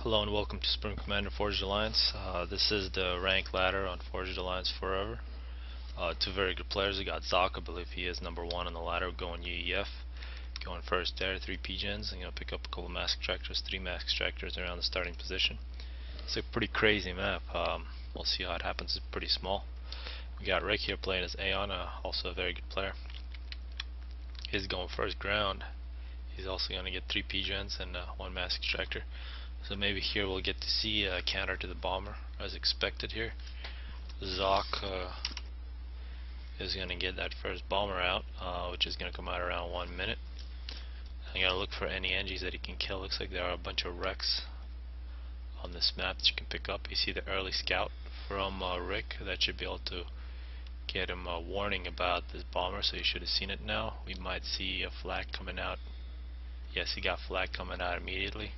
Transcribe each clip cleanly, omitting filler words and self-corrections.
Hello and welcome to Supreme Commander Forged Alliance. This is the rank ladder on Forged Alliance Forever. Two very good players. We got Zock, I believe he is number 1 on the ladder, going UEF. Going first there, 3 P-gens. I'm going to pick up a couple of mask extractors, 3 mask extractors around the starting position. It's a pretty crazy map. We'll see how it happens. It's pretty small. We got Rick here playing as Aeon, also a very good player. He's going first ground. He's also going to get 3 P-gens and 1 mask extractor. So maybe here we'll get to see a counter to the bomber as expected here. Zock is going to get that first bomber out, which is going to come out around 1 minute. I'm going to look for any NGs that he can kill. Looks like there are a bunch of wrecks on this map that you can pick up. You see the early scout from Rick. That should be able to get him a warning about this bomber, so you should have seen it now. We might see a flag coming out. Yes, he got flag coming out immediately.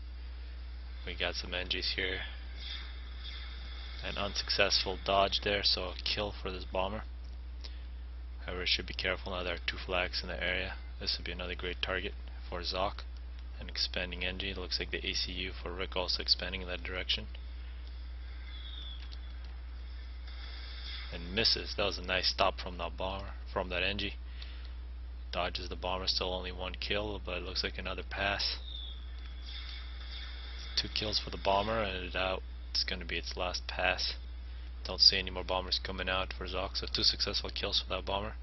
We got some NGs here. An unsuccessful dodge there, so a kill for this bomber. However, should be careful now. There are 2 flags in the area. This would be another great target for Zock. An expanding NG. It looks like the ACU for Rick also expanding in that direction. And misses. That was a nice stop from that bomber, from that NG. Dodges the bomber. Still only 1 kill, but it looks like another pass. 2 kills for the bomber, and it's going to be its last pass. Don't see any more bombers coming out for Zock, so 2 successful kills for that bomber.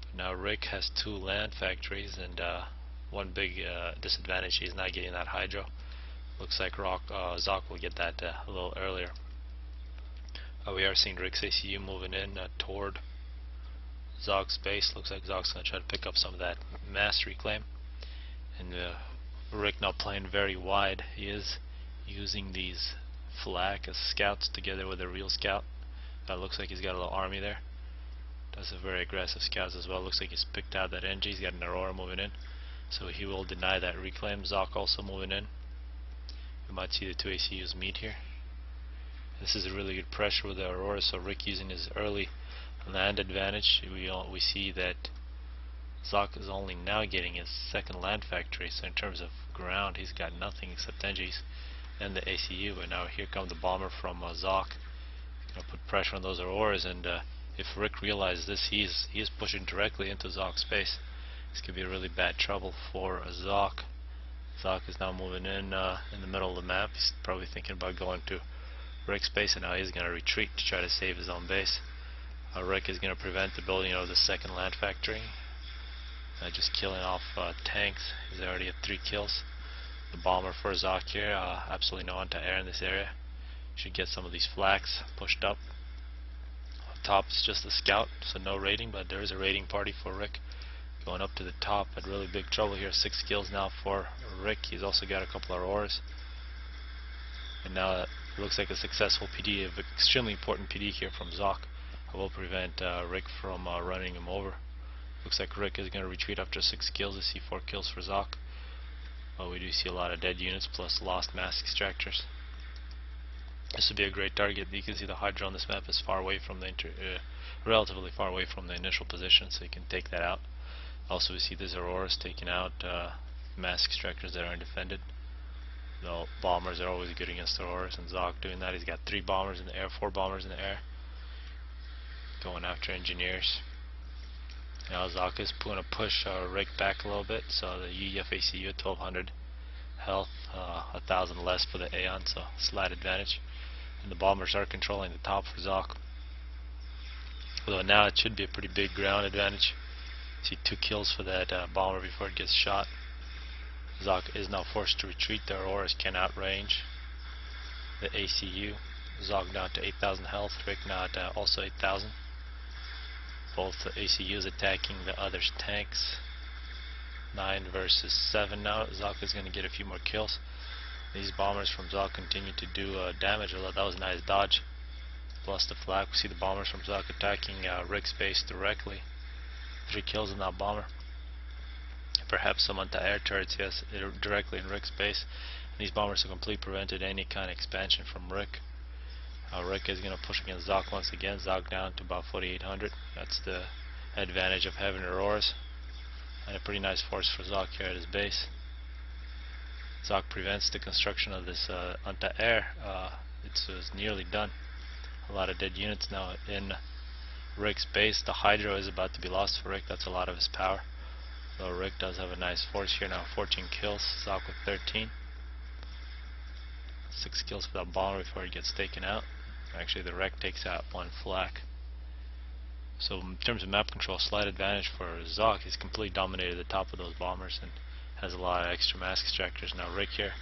But now Rick has 2 land factories, and one big disadvantage, he's not getting that hydro. Looks like Zock will get that a little earlier. We are seeing Rick's ACU moving in toward Zock's base. Looks like Zock's going to try to pick up some of that mass reclaim. And Rick now playing very wide. He is using these flak as scouts together with a real scout. Looks like he's got a little army there. Does a very aggressive scouts as well. Looks like he's picked out that NG. He's got an Aurora moving in, so he will deny that reclaim. Zock also moving in. We might see the 2 ACUs meet here. This is a really good pressure with the Aurora, so Rick using his early land advantage. We see that Zock is only now getting his 2nd land factory, so in terms of ground he's got nothing except NGs and the ACU. But now here comes the bomber from Zock. Gonna put pressure on those Auroras, and if Rick realizes this, he is pushing directly into Zock's space. This could be a really bad trouble for Zock. Zock is now moving in the middle of the map. He's probably thinking about going to Rick's base, and now he's going to retreat to try to save his own base. Rick is going to prevent the building of the 2nd land factory. Just killing off tanks. He's already at 3 kills. The bomber for Zock here, absolutely no anti-air in this area. Should get some of these flags pushed up. Up top is just a scout, so no raiding, but there is a raiding party for Rick. Going up to the top, but really big trouble here. 6 kills now for Rick. He's also got a couple of Auroras. And now it looks like a successful PD, an extremely important PD here from Zock. I will prevent Rick from running him over. Looks like Rick is going to retreat after 6 kills. We see 4 kills for Zock. We do see a lot of dead units plus lost mask extractors. This would be a great target. You can see the Hydra on this map is far away from the relatively far away from the initial position, so you can take that out. Also, we see these Auroras taking out mask extractors that are undefended. The bombers are always good against Auroras, and Zock doing that. He's got 3 bombers in the air, 4 bombers in the air, going after engineers. Now Zock is going to push Rick back a little bit, so the UEF ACU at 1200 health, 1000 less for the Aeon, so slight advantage. And the bombers are controlling the top for Zock. Although now it should be a pretty big ground advantage. See 2 kills for that bomber before it gets shot. Zock is now forced to retreat. The Auroras can outrange the ACU. Zock down to 8000 health, Rick now at also 8000. Both the ACUs attacking the other's tanks. 9 versus 7 now. Zock is going to get a few more kills. These bombers from Zock continue to do damage, although that was a nice dodge. Plus the flag. We see the bombers from Zock attacking Rick's base directly. 3 kills in that bomber. Perhaps some anti-air turrets, yes, directly in Rick's base. And these bombers have completely prevented any kind of expansion from Rick. Rick is going to push against Zock once again. Zock down to about 4800. That's the advantage of having Auroras. And a pretty nice force for Zock here at his base. Zock prevents the construction of this anti-air. It's nearly done. A lot of dead units now in Rick's base. The Hydro is about to be lost for Rick. That's a lot of his power. Though Rick does have a nice force here now. 14 kills. Zock with 13. 6 kills for that bomber before he gets taken out. Actually, the wreck takes out 1 flak. So in terms of map control, slight advantage for Zock. He's completely dominated the top of those bombers and has a lot of extra mass extractors. Now Rick here,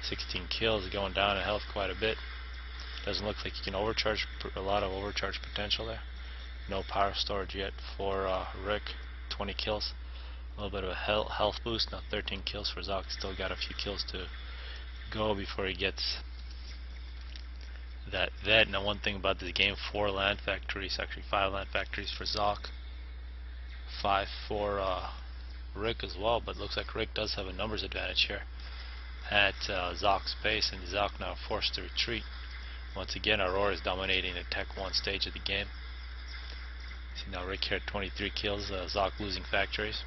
16 kills, going down in health quite a bit. Doesn't look like he can overcharge, a lot of overcharge potential there. No power storage yet for Rick, 20 kills. A little bit of a health boost, now 13 kills for Zock. Still got a few kills to go before he gets that vet. Now one thing about this game, 4 land factories, actually 5 land factories for Zock, 5 for Rick as well, but looks like Rick does have a numbers advantage here at Zock's base, and Zock now forced to retreat. Once again, Aurora is dominating the Tech 1 stage of the game. See now Rick here at 23 kills, Zock losing factories.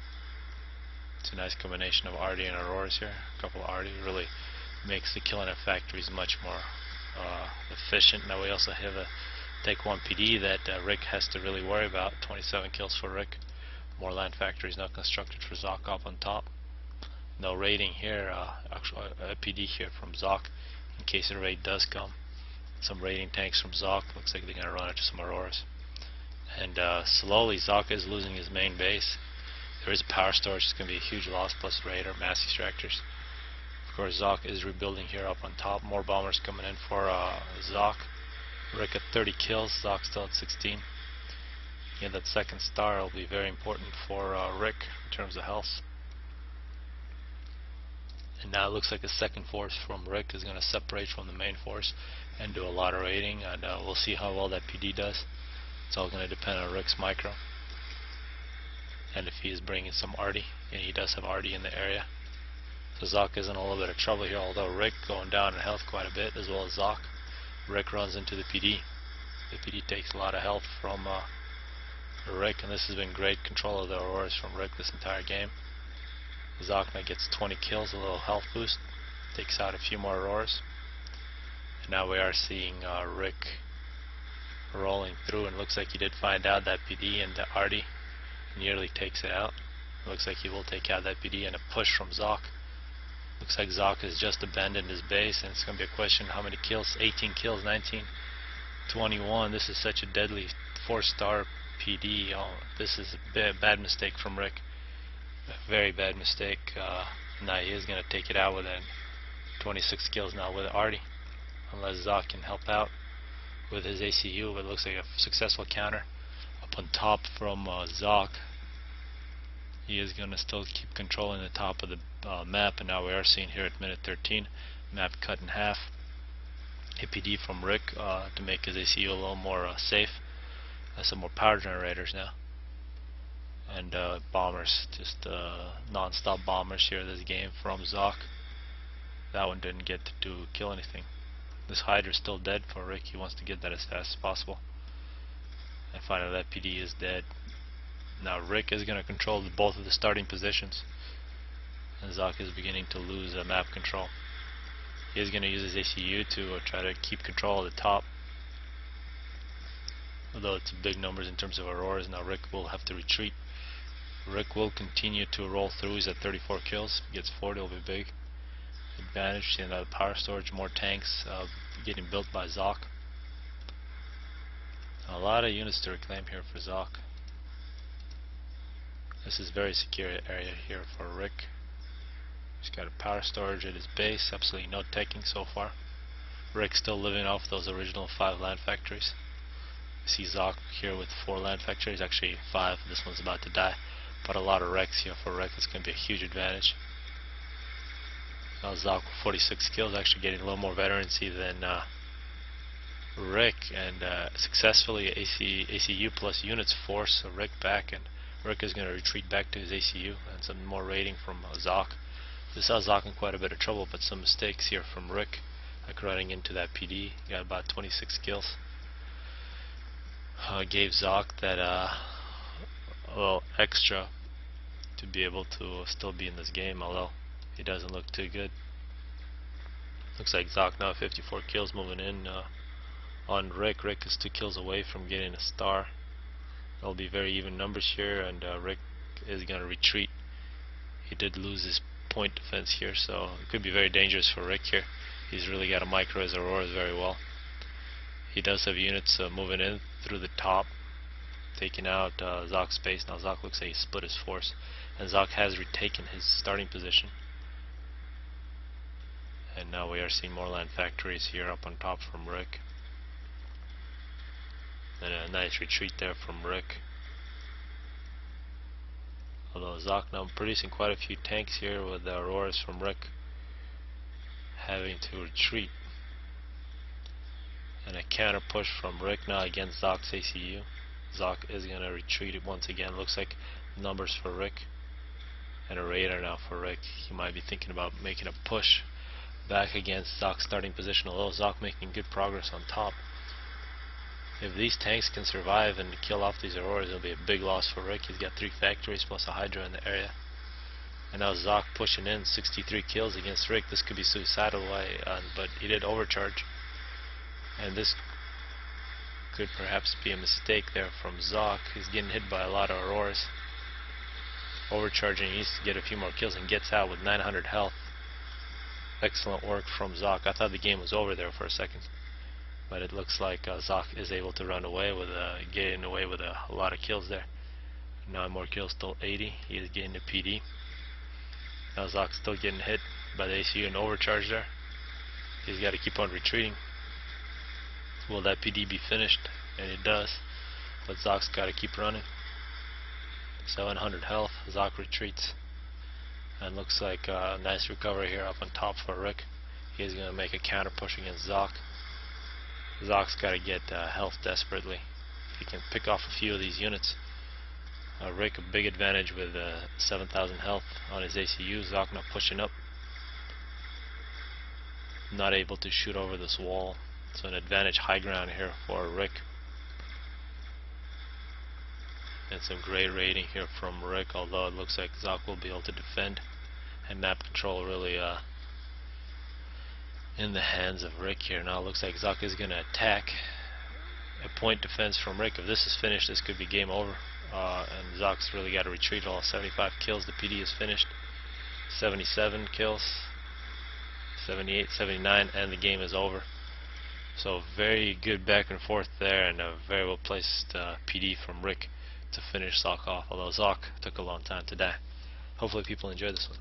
It's a nice combination of Artie and Auroras here. A couple of Artie really makes the killing of factories much more efficient. Now we also have a Tech 1 PD that Rick has to really worry about. 27 kills for Rick. More land factories now constructed for Zock up on top. No raiding here, actually a PD here from Zock in case a raid does come. Some raiding tanks from Zock. Looks like they're going to run into some Auroras. And slowly Zock is losing his main base. There is power storage. It's going to be a huge loss, plus raider, mass extractors. Of course, Zock is rebuilding here up on top. More bombers coming in for Zock. Rick at 30 kills. Zock still at 16. Yeah, that second star will be very important for Rick in terms of health. And now it looks like a second force from Rick is going to separate from the main force and do a lot of raiding. And we'll see how well that PD does. It's all going to depend on Rick's micro. And if he is bringing some Artie, and he does have Artie in the area. So Zock is in a little bit of trouble here, although Rick going down in health quite a bit, as well as Zock. Rick runs into the PD. The PD takes a lot of health from Rick, and this has been great control of the Auroras from Rick this entire game. Zock now gets 20 kills, a little health boost, takes out a few more Auroras. And now we are seeing Rick rolling through, and looks like he did find out that PD, and Artie nearly takes it out. Looks like he will take out that PD, and a push from Zock. Looks like Zock has just abandoned his base, and it's going to be a question how many kills. 18 kills, 19, 21. This is such a deadly 4-star PD. Oh, this is a bad mistake from Rick. A very bad mistake. Now he is going to take it out with 26 kills now with Artie, unless Zock can help out with his ACU. But it looks like a successful counter up on top from Zock. He is going to still keep controlling the top of the map, and now we are seeing here at minute 13, map cut in half. A PD from Rick to make his ACU a little more safe. Some more power generators now. And bombers, just non-stop bombers here this game from Zock. That one didn't get to kill anything. This Hydra's still dead for Rick. He wants to get that as fast as possible. And finally that PD is dead. Now Rick is going to control both of the starting positions, and Zock is beginning to lose map control. He is going to use his ACU to try to keep control of the top, although it's big numbers in terms of Auroras. Now Rick will have to retreat. Rick will continue to roll through. He's at 34 kills. He gets 40, will be big advantage. See another power storage, more tanks getting built by Zock. A lot of units to reclaim here for Zock. This is very secure area here for Rick. He's got a power storage at his base, absolutely no taking so far. Rick's still living off those original 5 land factories. You see Zock here with 4 land factories, actually 5, this one's about to die. But a lot of wrecks here for Rick, it's going to be a huge advantage. Now Zock with 46 kills, actually getting a little more veterancy than Rick, and successfully ACU plus units force Rick back, and Rick is going to retreat back to his ACU, and some more raiding from Zock. This has Zock in quite a bit of trouble, but some mistakes here from Rick, like running into that PD. He got about 26 kills. Gave Zock that little extra to be able to still be in this game, although he doesn't look too good. Looks like Zock now 54 kills moving in on Rick. Rick is 2 kills away from getting a star. It'll be very even numbers here, and Rick is going to retreat. He did lose his point defense here, so it could be very dangerous for Rick here. He's really got to micro his auroras very well. He does have units moving in through the top, taking out Zock's base. Now Zock looks like he split his force, and Zock has retaken his starting position. And now we are seeing more land factories here up on top from Rick. And a nice retreat there from Rick. Although Zock now producing quite a few tanks here with the auroras from Rick having to retreat. And a counter push from Rick now against Zock's ACU. Zock is going to retreat it once again. Looks like numbers for Rick and a radar now for Rick. He might be thinking about making a push back against Zock's starting position, although Zock making good progress on top. If these tanks can survive and kill off these auroras, it'll be a big loss for Rick. He's got 3 factories plus a hydra in the area. And now Zock pushing in 63 kills against Rick. This could be suicidal, but he did overcharge. And this could perhaps be a mistake there from Zock. He's getting hit by a lot of auroras. Overcharging, he needs to get a few more kills and gets out with 900 health. Excellent work from Zock. I thought the game was over there for a second, but it looks like Zock is able to run away with getting away with a lot of kills there. 9 more kills, still 80. He is getting the PD. Now Zock's still getting hit by the ACU and overcharge there. He's got to keep on retreating. Will that PD be finished? And it does. But Zock's got to keep running. 700 health. Zock retreats. And looks like a nice recovery here up on top for Rick. He's going to make a counter push against Zock. Zock's got to get health desperately. If he can pick off a few of these units. Rick a big advantage with 7,000 health on his ACU. Zock now pushing up. Not able to shoot over this wall. So an advantage high ground here for Rick. And some great raiding here from Rick, although it looks like Zock will be able to defend. And map control really in the hands of Rick here. Now it looks like Zock is going to attack. A point defense from Rick. If this is finished, this could be game over. And Zock's really got to retreat. All 75 kills. The PD is finished. 77 kills. 78, 79, and the game is over. So very good back and forth there, and a very well placed PD from Rick to finish Zock off, although Zock took a long time to die. Hopefully people enjoy this one.